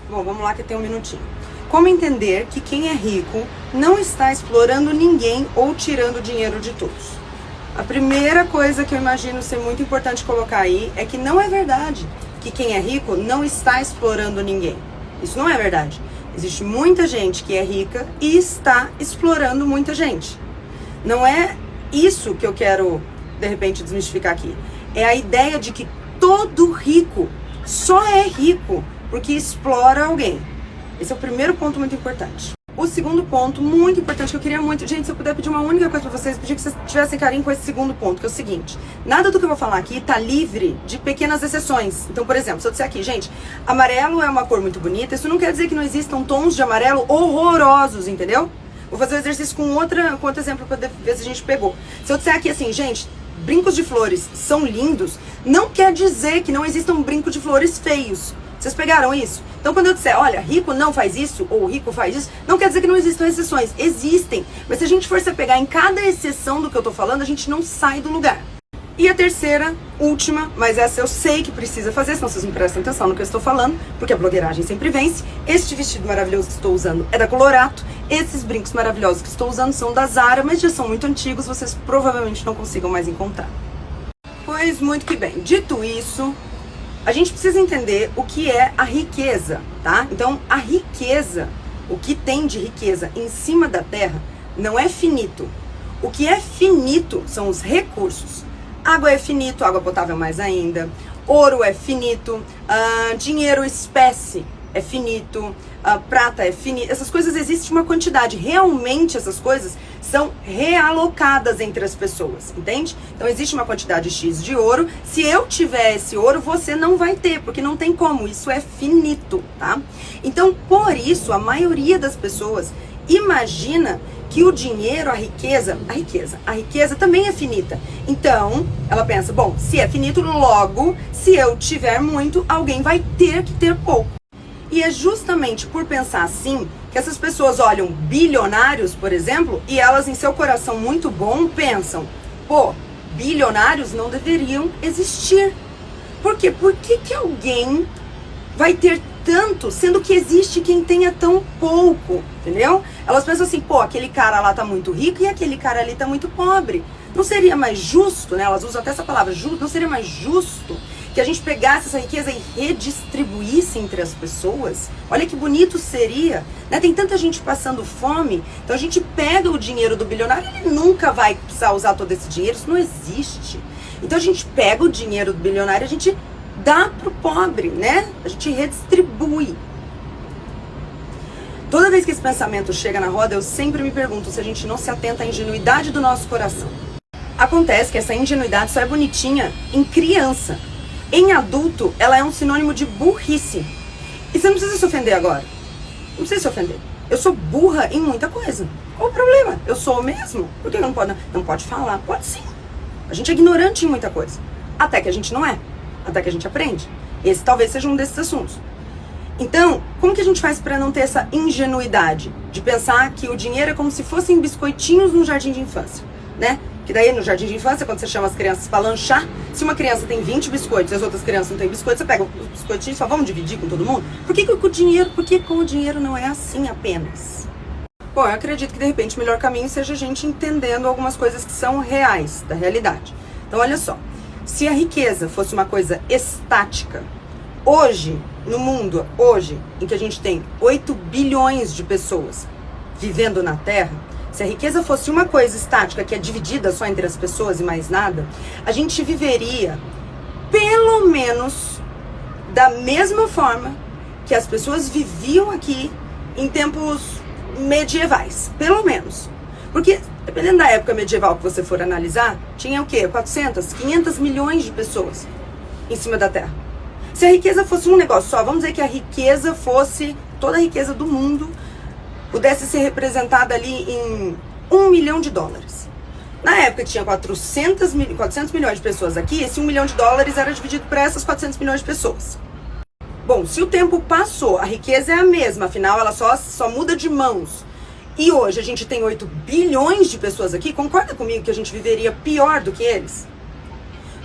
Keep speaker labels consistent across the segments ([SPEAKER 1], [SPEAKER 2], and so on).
[SPEAKER 1] Bom, vamos lá que tem um minutinho. Como entender que quem é rico não está explorando ninguém ou tirando dinheiro de todos? A primeira coisa que eu imagino ser muito importante colocar aí é que não é verdade que quem é rico não está explorando ninguém. Isso não é verdade. Existe muita gente que é rica e está explorando muita gente. Não é isso que eu quero, de repente, desmistificar aqui. É a ideia de que todo rico só é rico porque explora alguém. Esse é o primeiro ponto muito importante. O segundo ponto muito importante que eu queria muito... Gente, se eu puder pedir uma única coisa pra vocês, pedir que vocês tivessem carinho com esse segundo ponto, que é o seguinte. Nada do que eu vou falar aqui tá livre de pequenas exceções. Então, por exemplo, se eu disser aqui, gente, amarelo é uma cor muito bonita, isso não quer dizer que não existam tons de amarelo horrorosos, entendeu? Vou fazer o exercício com outro exemplo pra ver se a gente pegou. Se eu disser aqui assim, gente, brincos de flores são lindos, não quer dizer que não existam brincos de flores feios. Vocês pegaram isso? Então, quando eu disser, olha, rico não faz isso, ou rico faz isso, não quer dizer que não existam exceções. Existem. Mas se a gente for se pegar em cada exceção do que eu tô falando, a gente não sai do lugar. E a terceira, última, mas essa eu sei que precisa fazer, senão vocês não prestam atenção no que eu estou falando, porque a blogueiragem sempre vence. Este vestido maravilhoso que estou usando é da Colorato. Esses brincos maravilhosos que estou usando são da Zara, mas já são muito antigos, vocês provavelmente não consigam mais encontrar. Pois muito que bem. Dito isso, a gente precisa entender o que é a riqueza, tá? Então, a riqueza, o que tem de riqueza em cima da terra, não é finito. O que é finito são os recursos. Água é finito, água potável mais ainda. Ouro é finito, dinheiro espécie é finito, prata é finito. Essas coisas existem uma quantidade. Realmente essas coisas são realocadas entre as pessoas, entende? Então existe uma quantidade X de ouro. Se eu tiver esse ouro, você não vai ter, porque não tem como. Isso é finito, tá? Então, por isso, a maioria das pessoas imagina que o dinheiro, a riqueza também é finita. Então, ela pensa, bom, se é finito, logo, se eu tiver muito, alguém vai ter que ter pouco. E é justamente por pensar assim que essas pessoas olham bilionários, por exemplo, e elas em seu coração muito bom pensam, pô, bilionários não deveriam existir. Por quê? Por que alguém vai ter tanto, sendo que existe quem tenha tão pouco, entendeu? Elas pensam assim, pô, aquele cara lá tá muito rico e aquele cara ali tá muito pobre. Não seria mais justo, né? Elas usam até essa palavra, justo, não seria mais justo que a gente pegasse essa riqueza e redistribuísse entre as pessoas? Olha que bonito seria, né? Tem tanta gente passando fome, então a gente pega o dinheiro do bilionário, ele nunca vai precisar usar todo esse dinheiro, isso não existe. Então a gente pega o dinheiro do bilionário e a gente dá pro pobre, né? A gente redistribui. Toda vez que esse pensamento chega na roda, eu sempre me pergunto se a gente não se atenta à ingenuidade do nosso coração. Acontece que essa ingenuidade só é bonitinha em criança. Em adulto, ela é um sinônimo de burrice. E você não precisa se ofender agora. Não precisa se ofender. Eu sou burra em muita coisa. Qual o problema? Eu sou mesmo. Por que não pode? Não pode falar? Pode sim. A gente é ignorante em muita coisa. Até que a gente não é. Até que a gente aprende. Esse talvez seja um desses assuntos. Então, como que a gente faz para não ter essa ingenuidade? De pensar que o dinheiro é como se fossem biscoitinhos no jardim de infância, né? Que daí no jardim de infância, quando você chama as crianças para lanchar, se uma criança tem 20 biscoitos e as outras crianças não têm biscoitos, você pega os biscoitinhos e só vamos dividir com todo mundo? Por que com o dinheiro não é assim apenas? Bom, eu acredito que de repente o melhor caminho seja a gente entendendo algumas coisas que são reais, da realidade. Então olha só, se a riqueza fosse uma coisa estática, hoje, no mundo, hoje, em que a gente tem 8 bilhões de pessoas vivendo na Terra, se a riqueza fosse uma coisa estática, que é dividida só entre as pessoas e mais nada, a gente viveria, pelo menos, da mesma forma que as pessoas viviam aqui em tempos medievais. Pelo menos. Porque, dependendo da época medieval que você for analisar, tinha o quê? 400, 500 milhões de pessoas em cima da Terra. Se a riqueza fosse um negócio só, vamos dizer que a riqueza fosse toda a riqueza do mundo, pudesse ser representada ali em $1 milhão. Na época tinha 400 milhões de pessoas aqui, esse $1 milhão era dividido por essas 400 milhões de pessoas. Bom, se o tempo passou, a riqueza é a mesma, afinal ela só muda de mãos. E hoje a gente tem 8 bilhões de pessoas aqui, concorda comigo que a gente viveria pior do que eles?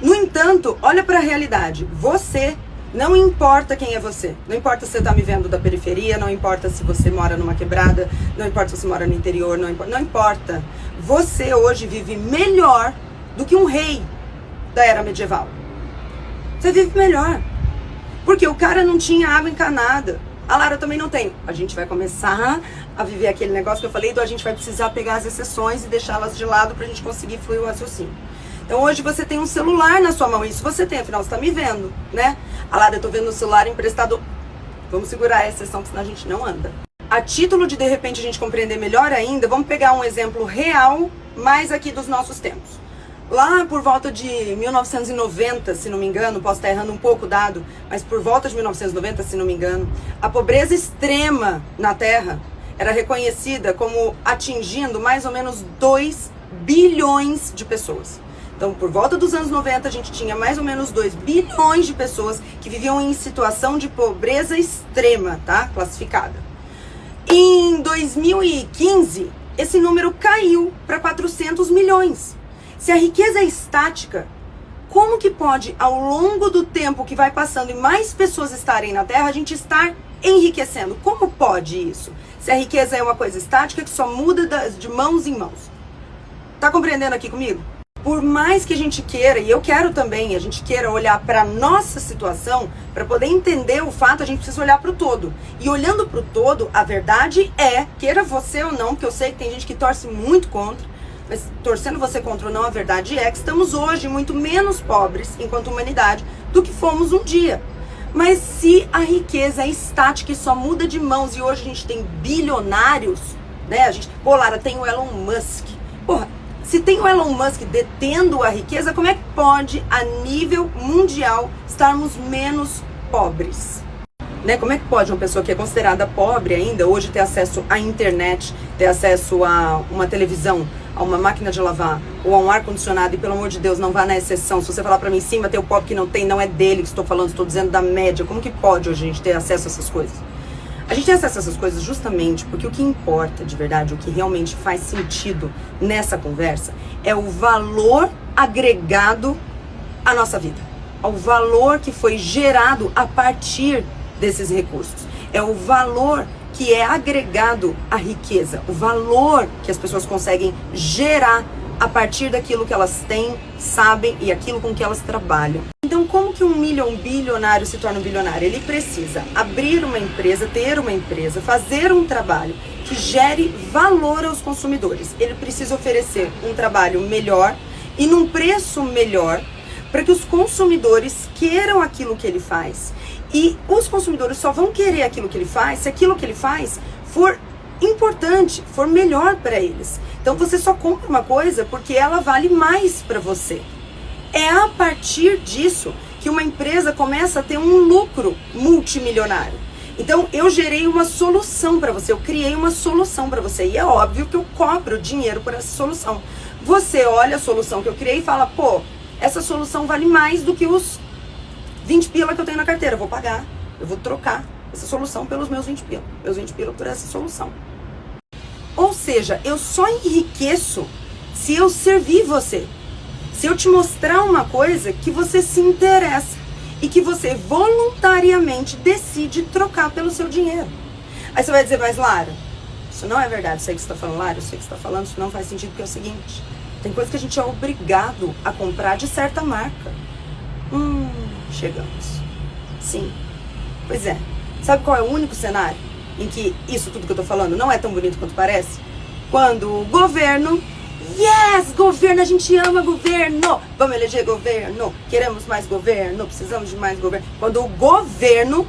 [SPEAKER 1] No entanto, olha para a realidade, você Não importa quem é você. Não importa se você está me vendo da periferia, não importa se você mora numa quebrada, não importa se você mora no interior, não importa. Você hoje vive melhor do que um rei da era medieval. Você vive melhor. Porque o cara não tinha água encanada. A Lara também não tem. A gente vai começar a viver aquele negócio que eu falei, então a gente vai precisar pegar as exceções e deixá-las de lado pra gente conseguir fluir o raciocínio. Então hoje você tem um celular na sua mão, isso você tem, afinal você tá me vendo, né? A Lara, eu tô vendo o celular emprestado. Vamos segurar a exceção, que senão a gente não anda. A título de repente a gente compreender melhor ainda, vamos pegar um exemplo real, mais aqui dos nossos tempos. Lá por volta de 1990, se não me engano, posso estar errando um pouco o dado, mas por volta de 1990, se não me engano, a pobreza extrema na Terra era reconhecida como atingindo mais ou menos 2 bilhões de pessoas. Então, por volta dos anos 90, a gente tinha mais ou menos 2 bilhões de pessoas que viviam em situação de pobreza extrema, tá? Classificada. Em 2015, esse número caiu para 400 milhões. Se a riqueza é estática, como que pode, ao longo do tempo que vai passando e mais pessoas estarem na Terra, a gente estar enriquecendo? Como pode isso? Se a riqueza é uma coisa estática que só muda de mãos em mãos. Tá compreendendo aqui comigo? Por mais que a gente queira, e eu quero também, a gente queira olhar para nossa situação, para poder entender o fato, a gente precisa olhar para o todo. E olhando para o todo, a verdade é, queira você ou não, porque eu sei que tem gente que torce muito contra, mas torcendo você contra ou não, a verdade é que estamos hoje muito menos pobres, enquanto humanidade, do que fomos um dia. Mas se a riqueza é estática e só muda de mãos, e hoje a gente tem bilionários, né? A gente, pô, Lara, tem o Elon Musk. Porra, se tem o Elon Musk detendo a riqueza, como é que pode, a nível mundial, estarmos menos pobres? Né? Como é que pode uma pessoa que é considerada pobre ainda, hoje ter acesso à internet, ter acesso a uma televisão, a uma máquina de lavar, ou a um ar-condicionado, e pelo amor de Deus, não vá na exceção. Se você falar pra mim, sim, mas tem o pobre que não tem, não é dele que estou falando, estou dizendo da média. Como que pode hoje a gente ter acesso a essas coisas? A gente tem acesso a essas coisas justamente porque o que importa de verdade, o que realmente faz sentido nessa conversa, é o valor agregado à nossa vida. O valor que foi gerado a partir desses recursos. É o valor que é agregado à riqueza. O valor que as pessoas conseguem gerar a partir daquilo que elas têm, sabem e aquilo com que elas trabalham. Então, como que um bilionário se torna um bilionário? Ele precisa abrir uma empresa, ter uma empresa, fazer um trabalho que gere valor aos consumidores. Ele precisa oferecer um trabalho melhor e num preço melhor para que os consumidores queiram aquilo que ele faz. E os consumidores só vão querer aquilo que ele faz se aquilo que ele faz for importante, for melhor para eles. Então você só compra uma coisa porque ela vale mais para você. É a partir disso que uma empresa começa a ter um lucro multimilionário. Então eu gerei uma solução para você, eu criei uma solução para você. E é óbvio que eu cobro dinheiro por essa solução. Você olha a solução que eu criei e fala, pô, essa solução vale mais do que os 20 pila que eu tenho na carteira. Eu vou pagar, eu vou trocar essa solução pelos meus 20 pila. Meus 20 pila por essa solução. Ou seja, eu só enriqueço se eu servir você. Se eu te mostrar uma coisa que você se interessa e que você voluntariamente decide trocar pelo seu dinheiro. Aí você vai dizer, mas Lara, isso não é verdade, eu sei que você está falando, Lara, eu sei que você está falando, isso não faz sentido, porque é o seguinte, tem coisa que a gente é obrigado a comprar de certa marca. Chegamos. Sim. Pois é. Sabe qual é o único cenário em que isso tudo que eu tô falando não é tão bonito quanto parece? Quando o governo, governo, a gente ama governo, vamos eleger governo, queremos mais governo, precisamos de mais governo. Quando o governo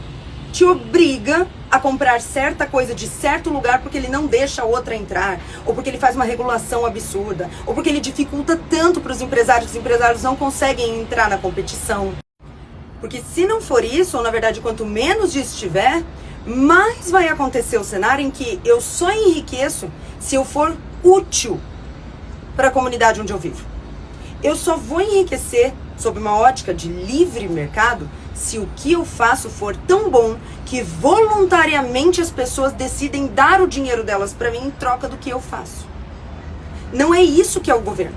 [SPEAKER 1] te obriga a comprar certa coisa de certo lugar porque ele não deixa a outra entrar, ou porque ele faz uma regulação absurda, ou porque ele dificulta tanto para os empresários não conseguem entrar na competição. Porque se não for isso, ou na verdade quanto menos disso tiver, mais vai acontecer o cenário em que eu só enriqueço se eu for útil para a comunidade onde eu vivo. Eu só vou enriquecer sob uma ótica de livre mercado se o que eu faço for tão bom que voluntariamente as pessoas decidem dar o dinheiro delas para mim em troca do que eu faço. Não é isso que é o governo.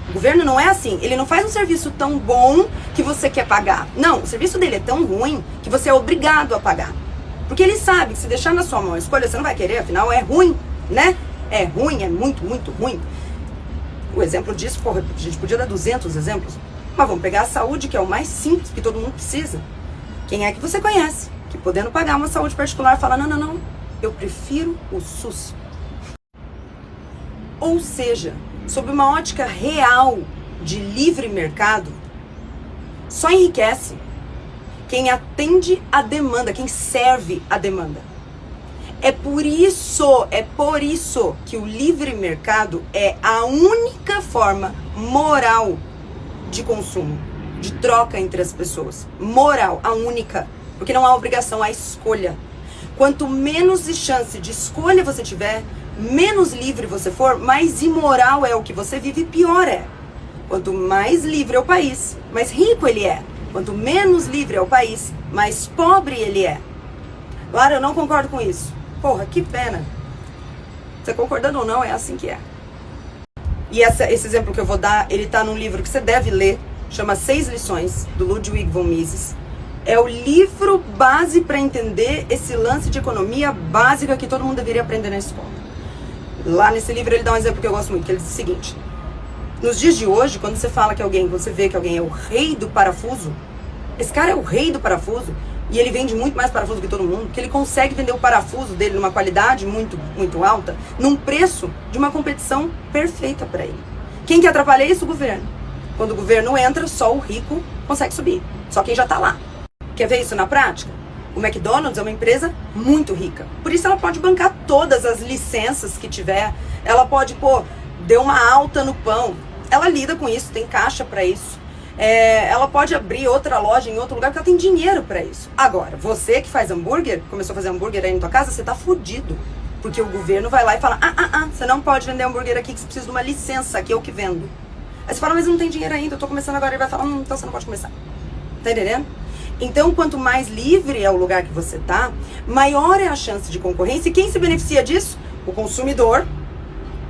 [SPEAKER 1] O governo não é assim, ele não faz um serviço tão bom que você quer pagar. Não, o serviço dele é tão ruim que você é obrigado a pagar. Porque ele sabe que se deixar na sua mão a escolha, você não vai querer, afinal é ruim, né? É ruim, é muito, muito ruim. O exemplo disso, porra, a gente podia dar 200 exemplos, mas vamos pegar a saúde, que é o mais simples, que todo mundo precisa. Quem é que você conhece que, podendo pagar uma saúde particular, fala, não, não, não, eu prefiro o SUS? Ou seja, sob uma ótica real de livre mercado, só enriquece quem atende a demanda, quem serve a demanda. É por isso que o livre mercado é a única forma moral de consumo, de troca entre as pessoas. Moral, a única. Porque não há obrigação, há escolha. Quanto menos chance de escolha você tiver, menos livre você for, mais imoral é o que você vive, pior é. Quanto mais livre é o país, mais rico ele é. Quanto menos livre é o país, mais pobre ele é. Lara, eu não concordo com isso. Porra, que pena. Você concordando ou não, é assim que é. E esse exemplo que eu vou dar, ele tá num livro que você deve ler, chama 6 Lições, do Ludwig von Mises. É o livro base para entender esse lance de economia básica que todo mundo deveria aprender na escola. Lá nesse livro ele dá um exemplo que eu gosto muito, que ele diz o seguinte: nos dias de hoje, quando você fala que alguém, você vê que alguém é o rei do parafuso, esse cara é o rei do parafuso, e ele vende muito mais parafuso que todo mundo, que ele consegue vender o parafuso dele numa qualidade muito, muito alta, num preço de uma competição perfeita para ele. Quem que atrapalha isso? O governo. Quando o governo entra, só o rico consegue subir, só quem já está lá. Quer ver isso na prática? O McDonald's é uma empresa muito rica, por isso ela pode bancar todas as licenças que tiver, ela pode, deu uma alta no pão, ela lida com isso, tem caixa para isso. Ela pode abrir outra loja em outro lugar porque ela tem dinheiro pra isso. Agora, você que faz hambúrguer, começou a fazer hambúrguer aí na tua casa, você tá fudido. Porque o governo vai lá e fala, você não pode vender hambúrguer aqui, que você precisa de uma licença, que eu que vendo. Aí você fala, mas não tem dinheiro ainda, eu tô começando agora. Ele vai falar, então você não pode começar. Tá entendendo? Então, quanto mais livre é o lugar que você tá, maior é a chance de concorrência. E quem se beneficia disso? O consumidor.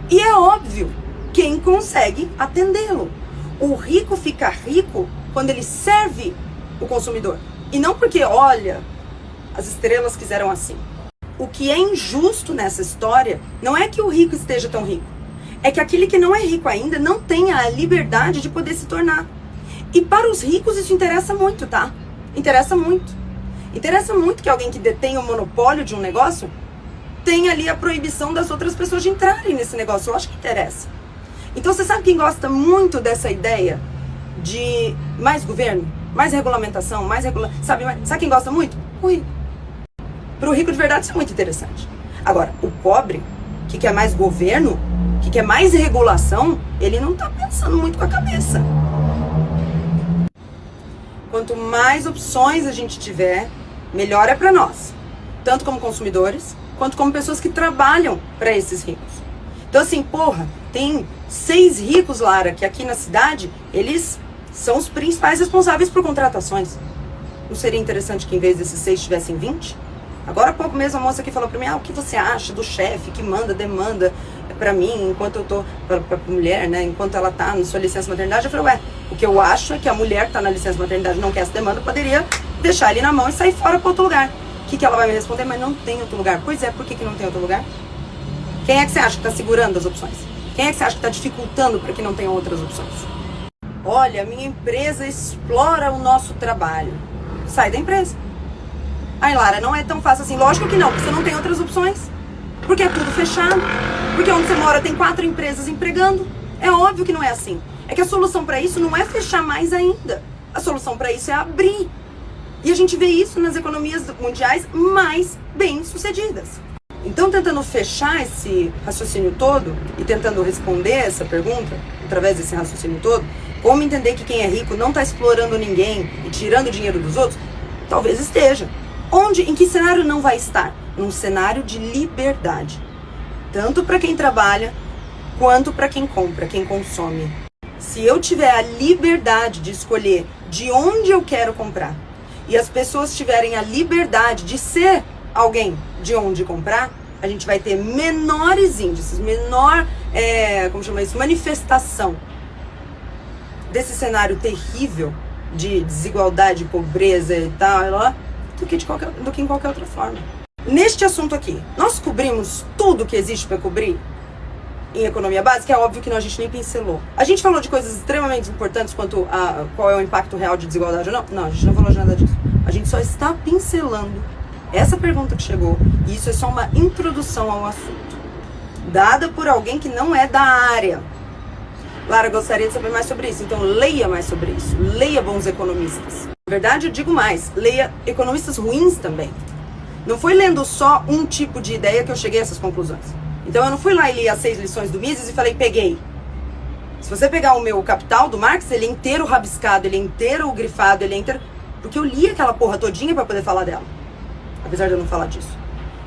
[SPEAKER 1] E é óbvio, quem consegue atendê-lo. O rico fica rico quando ele serve o consumidor. E não porque, olha, as estrelas quiseram assim. O que é injusto nessa história não é que o rico esteja tão rico. É que aquele que não é rico ainda não tenha a liberdade de poder se tornar. E para os ricos isso interessa muito, tá? Interessa muito. Interessa muito que alguém que detém o monopólio de um negócio tenha ali a proibição das outras pessoas de entrarem nesse negócio. Eu acho que interessa. Então você sabe quem gosta muito dessa ideia de mais governo, mais regulamentação, sabe quem gosta muito? O rico. Para o rico de verdade isso é muito interessante. Agora, o pobre, que quer mais governo, que quer mais regulação, ele não está pensando muito com a cabeça. Quanto mais opções a gente tiver, melhor é para nós. Tanto como consumidores, quanto como pessoas que trabalham para esses ricos. Então assim, tem 6 ricos, Lara, que aqui na cidade, eles são os principais responsáveis por contratações. Não seria interessante que em vez desses 6 tivessem 20? Agora há pouco mesmo a moça aqui falou pra mim, o que você acha do chefe que demanda pra mim, enquanto eu tô, pra mulher, né, enquanto ela tá na sua licença maternidade? Eu falei, o que eu acho é que a mulher que tá na licença maternidade não quer essa demanda, poderia deixar ele na mão e sair fora pra outro lugar. O que ela vai me responder? Mas não tem outro lugar. Pois é, por que não tem outro lugar? Quem é que você acha que tá segurando as opções? Quem é que você acha que está dificultando para que não tenham outras opções? Olha, minha empresa explora o nosso trabalho. Sai da empresa. Ai, Lara, não é tão fácil assim. Lógico que não, porque você não tem outras opções. Porque é tudo fechado. Porque onde você mora tem 4 empresas empregando. É óbvio que não é assim. É que a solução para isso não é fechar mais ainda. A solução para isso é abrir. E a gente vê isso nas economias mundiais mais bem-sucedidas. Então, tentando fechar esse raciocínio todo e tentando responder essa pergunta, através desse raciocínio todo, como entender que quem é rico não está explorando ninguém e tirando o dinheiro dos outros? Talvez esteja. Em que cenário não vai estar? Num cenário de liberdade. Tanto para quem trabalha, quanto para quem compra, quem consome. Se eu tiver a liberdade de escolher de onde eu quero comprar, e as pessoas tiverem a liberdade de ser alguém de onde comprar, a gente vai ter menores índices, menor, manifestação desse cenário terrível de desigualdade, pobreza e tal, do que em qualquer outra forma. Neste assunto aqui, nós cobrimos tudo que existe para cobrir em economia básica? É óbvio que não, a gente nem pincelou. A gente falou de coisas extremamente importantes quanto a qual é o impacto real de desigualdade ou não? Não, a gente não falou de nada disso. A gente só está pincelando essa pergunta que chegou, e isso é só uma introdução ao assunto, dada por alguém que não é da área. Lara, gostaria de saber mais sobre isso, então leia mais sobre isso, leia bons economistas. Na verdade, eu digo mais, leia economistas ruins também. Não foi lendo só um tipo de ideia que eu cheguei a essas conclusões. Então eu não fui lá e li as 6 lições do Mises e falei, peguei. Se você pegar o meu Capital do Marx, ele é inteiro rabiscado, ele é inteiro grifado, ele é inteiro... Porque eu li aquela porra todinha pra poder falar dela. Apesar de eu não falar disso.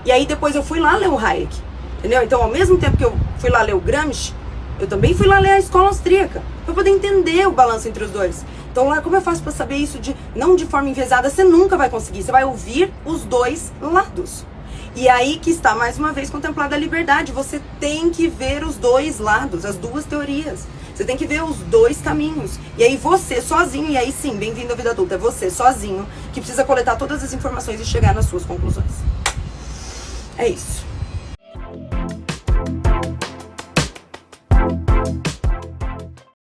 [SPEAKER 1] E aí depois eu fui lá ler o Hayek. Entendeu? Então ao mesmo tempo que eu fui lá ler o Gramsci, eu também fui lá ler a escola austríaca. Pra poder entender o balanço entre os dois. Então lá, como eu faço pra saber isso não de forma enviesada? Você nunca vai conseguir. Você vai ouvir os dois lados. E aí que está, mais uma vez, contemplada a liberdade. Você tem que ver os dois lados, as duas teorias. Você tem que ver os dois caminhos. E aí você sozinho, e aí sim, bem-vindo à vida adulta, é você sozinho que precisa coletar todas as informações e chegar nas suas conclusões. É isso.